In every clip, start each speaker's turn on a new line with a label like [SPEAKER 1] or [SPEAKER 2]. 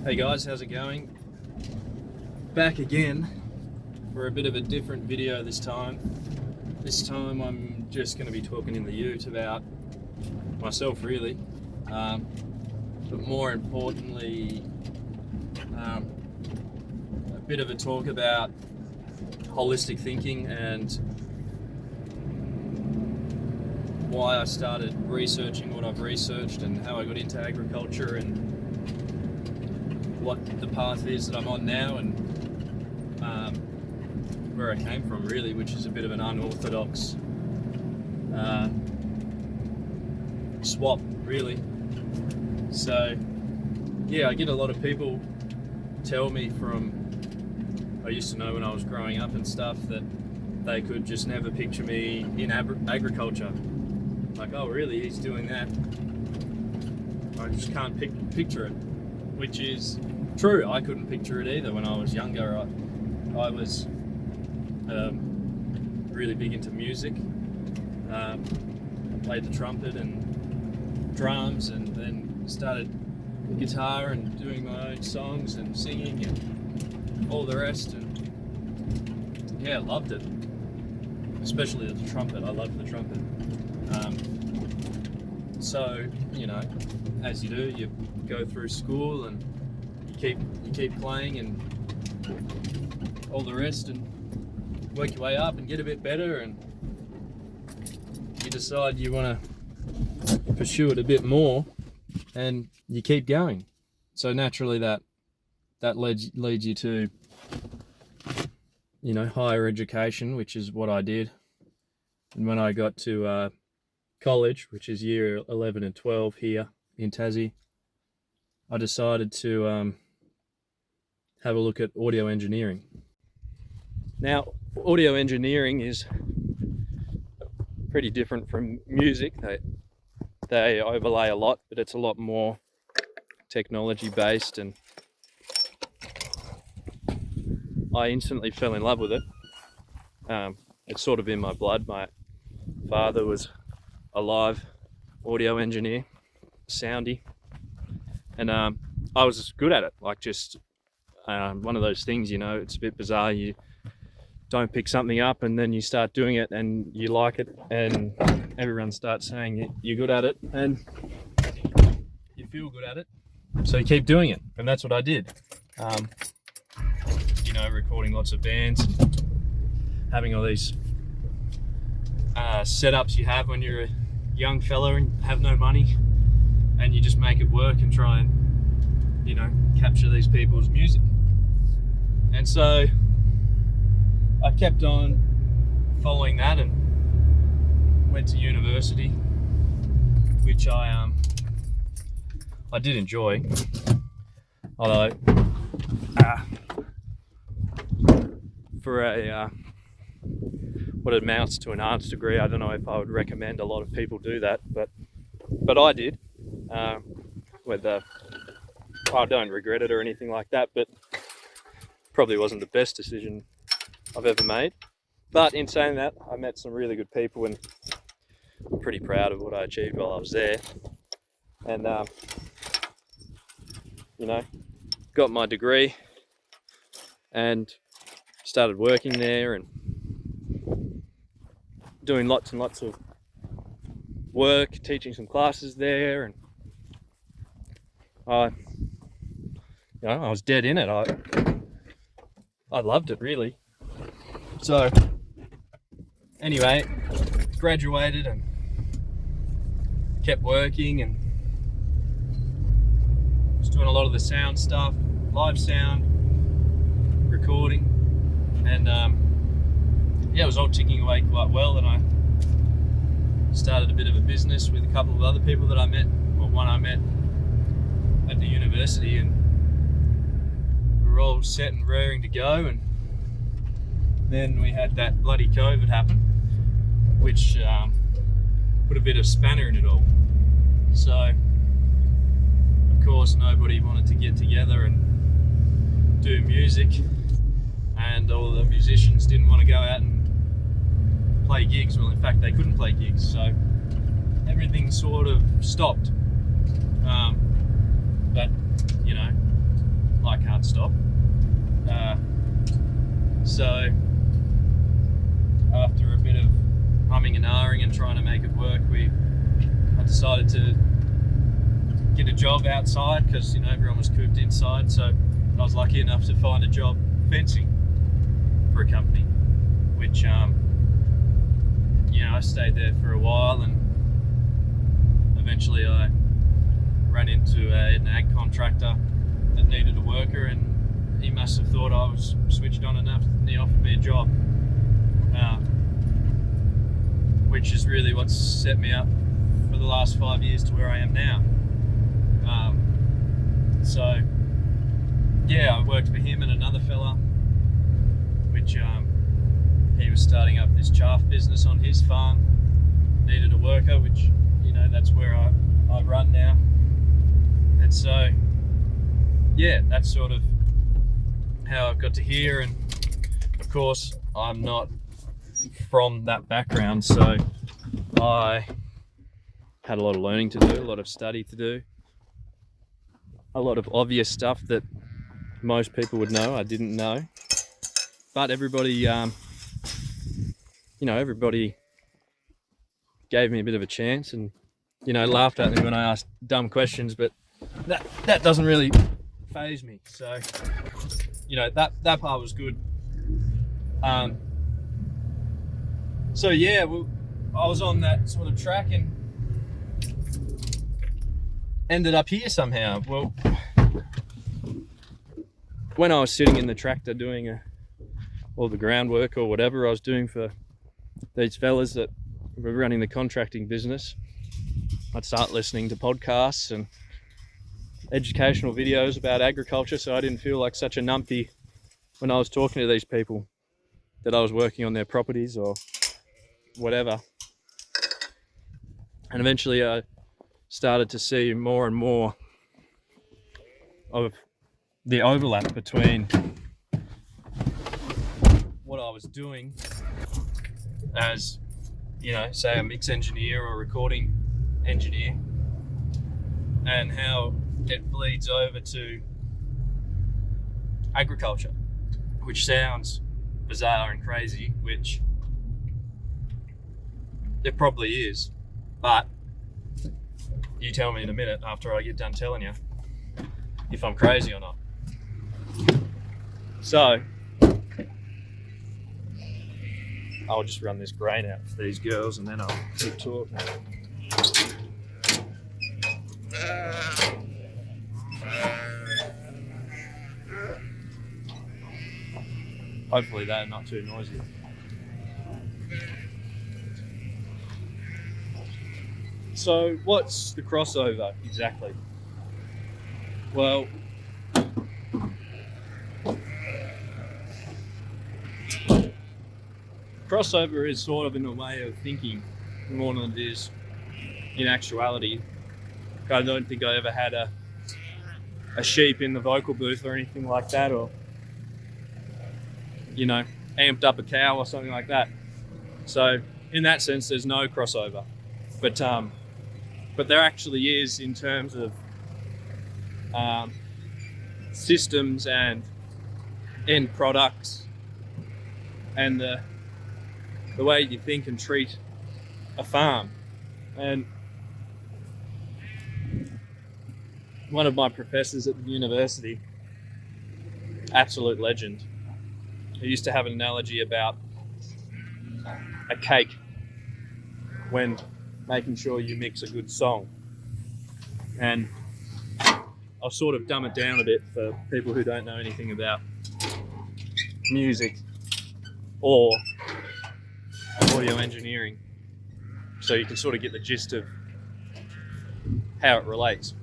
[SPEAKER 1] Hey guys, how's it going? Back again for a bit of a different video this time. This time I'm just going to be talking in the ute about myself really, but more importantly a bit of a talk about holistic thinking and why I started researching what I've researched and how I got into agriculture and what the path is that I'm on now and where I came from really, which is a bit of an unorthodox swap really. So yeah, I get a lot of people tell me I used to know when I was growing up and stuff that they could just never picture me in agriculture. Like, oh really, he's doing that? I just can't picture it, which is true. I couldn't picture it either when I was younger. I was really big into music. I played the trumpet and drums, and then started guitar and doing my own songs and singing and all the rest. And yeah, I loved it, especially the trumpet. I loved the trumpet. So you know, as you do, you go through school and you keep playing and all the rest, and work your way up and get a bit better, and you decide you want to pursue it a bit more, and you keep going. So naturally that leads you to, you know, higher education, which is what I did. And when I got to college, which is year 11 and 12 here in Tassie, I decided to have a look at audio engineering. Now, audio engineering is pretty different from music. They overlay a lot, but it's a lot more technology based, and I instantly fell in love with it. It's sort of in my blood. My father was a live audio engineer, soundy, and I was good at it. Like, just one of those things, you know, it's a bit bizarre. You don't pick something up and then you start doing it and you like it, and everyone starts saying you're good at it and you feel good at it, so you keep doing it. And that's what I did. You know, recording lots of bands, having all these setups you have when you're a young fella and have no money, and you just make it work and try and, you know, capture these people's music. And so I kept on following that and went to university, which I did enjoy, although for a what amounts to an arts degree, I don't know if I would recommend a lot of people do that, but I did. Whether I don't regret it or anything like that, but probably wasn't the best decision I've ever made. But in saying that, I met some really good people, and I'm pretty proud of what I achieved while I was there. And you know, got my degree and started working there and doing lots and lots of work, teaching some classes there, and I was dead in it. I loved it really. So anyway, graduated and kept working and was doing a lot of the sound stuff, live sound, recording, and yeah, it was all ticking away quite well. And I started a bit of a business with a couple of other people that I met, well, one I met at the university, and we were all set and raring to go. And then we had that bloody COVID happen, which put a bit of spanner in it all. So of course nobody wanted to get together and do music, and all the musicians didn't want to go out and play gigs. Well, in fact, they couldn't play gigs, so everything sort of stopped. But you know, I can't stop. So after a bit of humming and ahhing and trying to make it work, I decided to get a job outside because, you know, everyone was cooped inside. So I was lucky enough to find a job fencing for a company, which, you know, I stayed there for a while, and eventually I ran into an ag contractor that needed a worker, and he must have thought I was switched on enough and he offered me a job, which is really what's set me up for the last 5 years to where I am now. So yeah, I worked for him and another fella, which he was starting up this chaff business on his farm, needed a worker, which, you know, that's where I run now. And so yeah, that's sort of how I've got to here. And of course I'm not from that background, so I had a lot of learning to do, a lot of study to do, a lot of obvious stuff that most people would know I didn't know. But everybody, you know, everybody gave me a bit of a chance, and, you know, laughed at me when I asked dumb questions, but that doesn't really faze me. So, you know, that part was good. So yeah, I was on that sort of track and ended up here somehow. Well, when I was sitting in the tractor doing all the groundwork or whatever I was doing for these fellas that were running the contracting business, I'd start listening to podcasts and educational videos about agriculture, so I didn't feel like such a numpty when I was talking to these people that I was working on their properties or whatever. And eventually I started to see more and more of the overlap between what I was doing as, you know, say a mix engineer or recording engineer, and how it bleeds over to agriculture, which sounds bizarre and crazy, which it probably is, but you tell me in a minute after I get done telling you if I'm crazy or not. So I'll just run this grain out for these girls and then I'll keep talking. Hopefully they're not too noisy. So what's the crossover exactly? Well, crossover is sort of in a way of thinking more than it is in actuality. I don't think I ever had a sheep in the vocal booth or anything like that, or, you know, amped up a cow or something like that. So in that sense, there's no crossover. But there actually is in terms of systems and end products and the way you think and treat a farm. And one of my professors at the university, absolute legend, he used to have an analogy about a cake when making sure you mix a good song. And I'll sort of dumb it down a bit for people who don't know anything about music or audio engineering, so you can sort of get the gist of how it relates.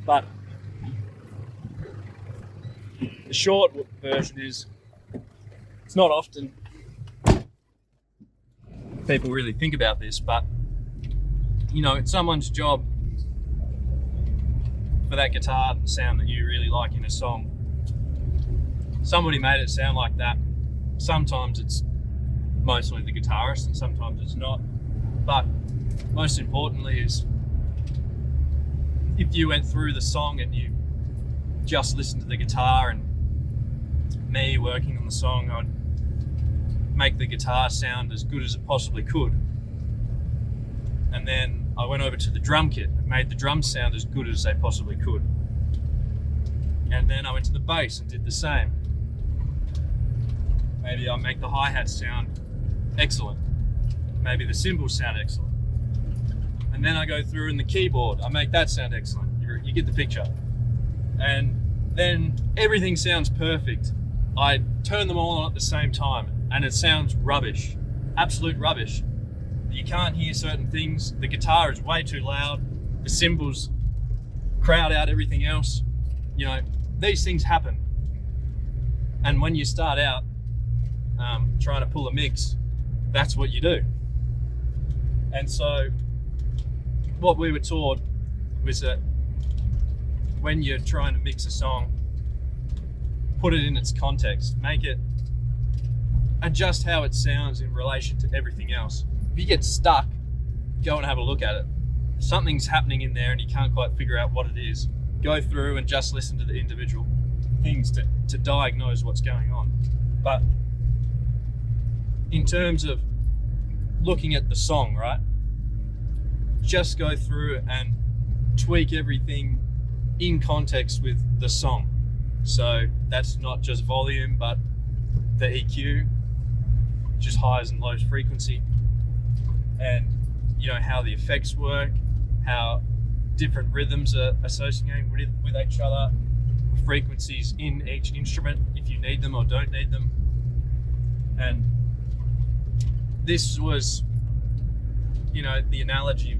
[SPEAKER 1] But the short version is, it's not often people really think about this, but, you know, it's someone's job for that guitar sound that you really like in a song. Somebody made it sound like that. Sometimes it's mostly the guitarist and sometimes it's not. But most importantly is, if you went through the song and you just listen to the guitar and me working on the song, I'd make the guitar sound as good as it possibly could. And then I went over to the drum kit and made the drums sound as good as they possibly could. And then I went to the bass and did the same. Maybe I'll make the hi-hats sound excellent. Maybe the cymbals sound excellent. And then I go through in the keyboard, I make that sound excellent. You get the picture. And then everything sounds perfect. I turn them all on at the same time and it sounds rubbish, absolute rubbish. You can't hear certain things. The guitar is way too loud. The cymbals crowd out everything else. You know, these things happen. And when you start out trying to pull a mix, that's what you do. And so what we were taught was that when you're trying to mix a song, put it in its context, adjust how it sounds in relation to everything else. If you get stuck, go and have a look at it. If something's happening in there and you can't quite figure out what it is, go through and just listen to the individual things to diagnose what's going on. But in terms of looking at the song, right, just go through and tweak everything in context with the song. So that's not just volume, but the EQ, just highs and lows frequency, and you know how the effects work, how different rhythms are associated with each other, frequencies in each instrument, if you need them or don't need them. And this was, you know, the analogy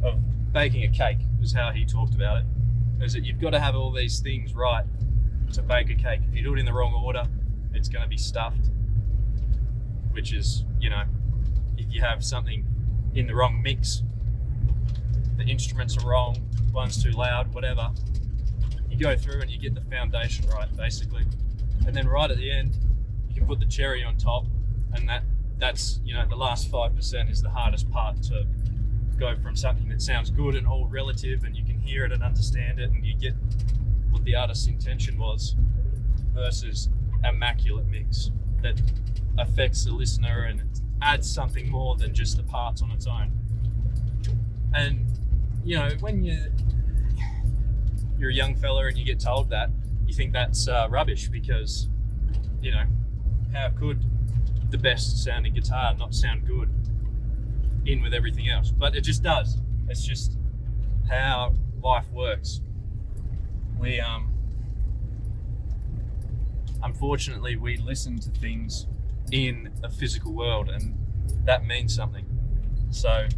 [SPEAKER 1] of baking a cake was how he talked about it, is that you've got to have all these things right to bake a cake. If you do it in the wrong order, it's going to be stuffed, which is, you know, if you have something in the wrong mix, the instruments are wrong, one's too loud, whatever, you go through and you get the foundation right, basically. And then right at the end, you can put the cherry on top, and that's, you know, the last 5% is the hardest part, to go from something that sounds good and all relative and you can hear it and understand it and you get what the artist's intention was, versus immaculate mix that affects the listener and it adds something more than just the parts on its own. And you know, when you're a young fella and you get told that, you think that's rubbish, because, you know, how could the best sounding guitar not sound good in with everything else? But it just does. It's just how life works. We unfortunately we listen to things in a physical world, and that means something. So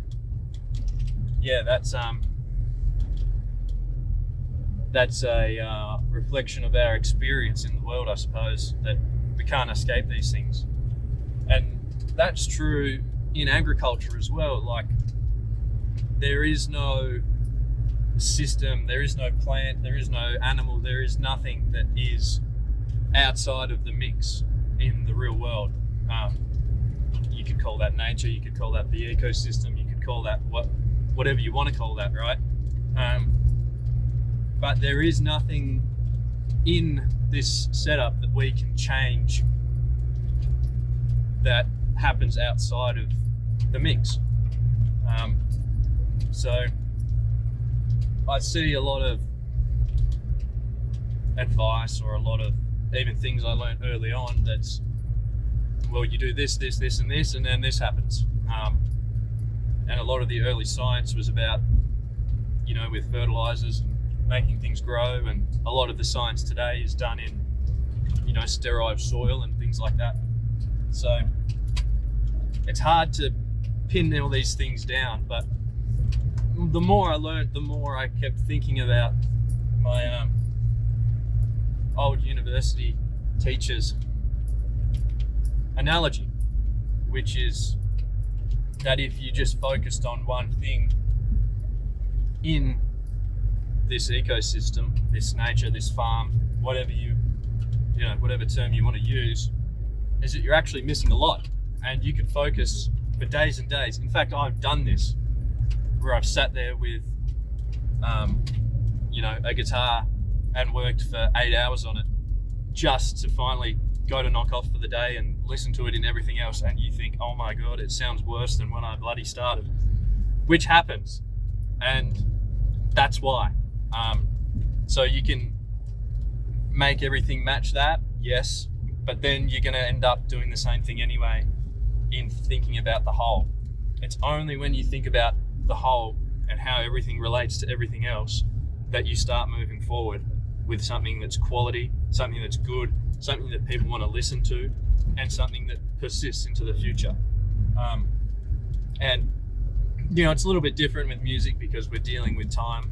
[SPEAKER 1] yeah, that's a reflection of our experience in the world, I suppose, that we can't escape these things. And that's true in agriculture as well. Like, there is no system, there is no plant, there is no animal, there is nothing that is outside of the mix in the real world. You could call that nature, you could call that the ecosystem, you could call that whatever you want to call that, right? But there is nothing in this setup that we can change that happens outside of the mix. So I see a lot of advice, or a lot of even things I learned early on, that's, well, you do this, this, this, and this, and then this happens. And a lot of the early science was about, you know, with fertilizers and making things grow, and a lot of the science today is done in, you know, sterile soil and things like that. So it's hard to pin all these things down, but the more I learned, the more I kept thinking about my old university teacher's analogy, which is that if you just focused on one thing in this ecosystem, this nature, this farm, whatever whatever term you want to use, is that you're actually missing a lot, and you could focus for days and days. In fact, I've done this, where I've sat there with, a guitar and worked for 8 hours on it just to finally go to knock off for the day and listen to it in everything else, and you think, oh my god, it sounds worse than when I bloody started, which happens, and that's why. So you can make everything match that, yes, but then you're going to end up doing the same thing anyway in thinking about the whole. It's only when you think about the whole and how everything relates to everything else that you start moving forward with something that's quality, something that's good, something that people want to listen to, and something that persists into the future. And you know, it's a little bit different with music because we're dealing with time,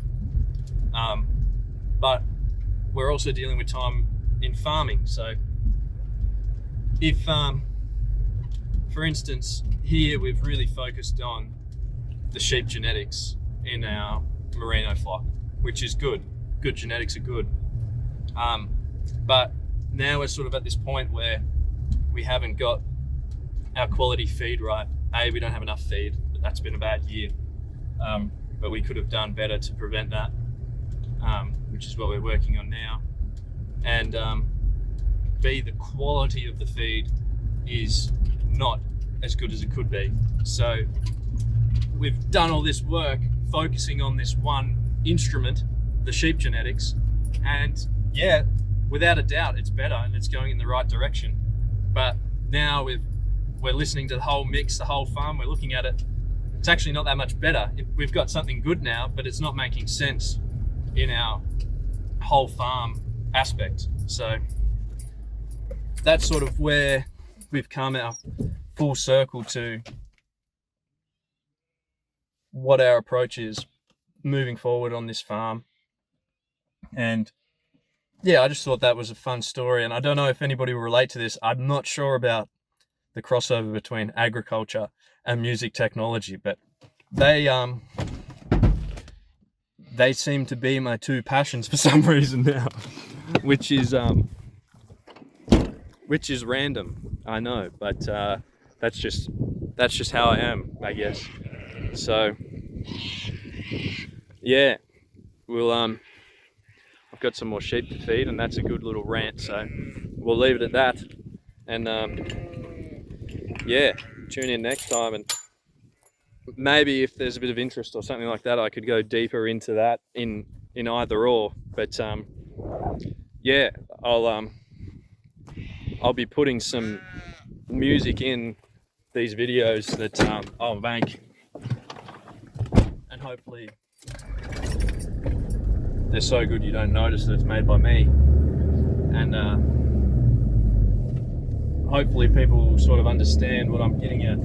[SPEAKER 1] but we're also dealing with time in farming. So if, for instance, here we've really focused on the sheep genetics in our merino flock, which is good. Good genetics are good. But now we're sort of at this point where we haven't got our quality feed right. We don't have enough feed. That's been a bad year. But we could have done better to prevent that, which is what we're working on now. And B, the quality of the feed is not as good as it could be. So we've done all this work focusing on this one instrument, the sheep genetics, and yeah, without a doubt, it's better and it's going in the right direction. But now we're listening to the whole mix, the whole farm, we're looking at it. It's actually not that much better. We've got something good now, but it's not making sense in our whole farm aspect. So that's sort of where we've come our full circle to what our approach is moving forward on this farm. And yeah, I just thought that was a fun story, and I don't know if anybody will relate to this. I'm not sure about the crossover between agriculture and music technology, but they seem to be my two passions for some reason now, which is random, I know, but that's just how I am, I guess. So yeah, we'll I've got some more sheep to feed, and that's a good little rant, so we'll leave it at that. And yeah, tune in next time, and maybe if there's a bit of interest or something like that, I could go deeper into that in either or. But yeah, I'll be putting some music in these videos that I'll make, and hopefully they're so good you don't notice that it's made by me, and hopefully people will sort of understand what I'm getting at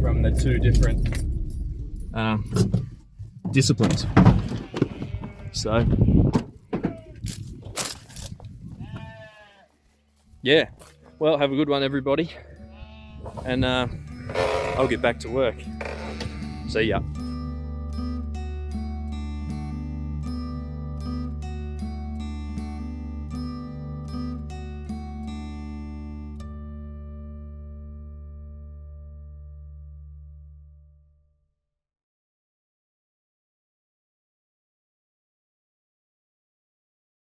[SPEAKER 1] from the two different disciplines. So yeah, well, have a good one, everybody, and I'll get back to work. See ya.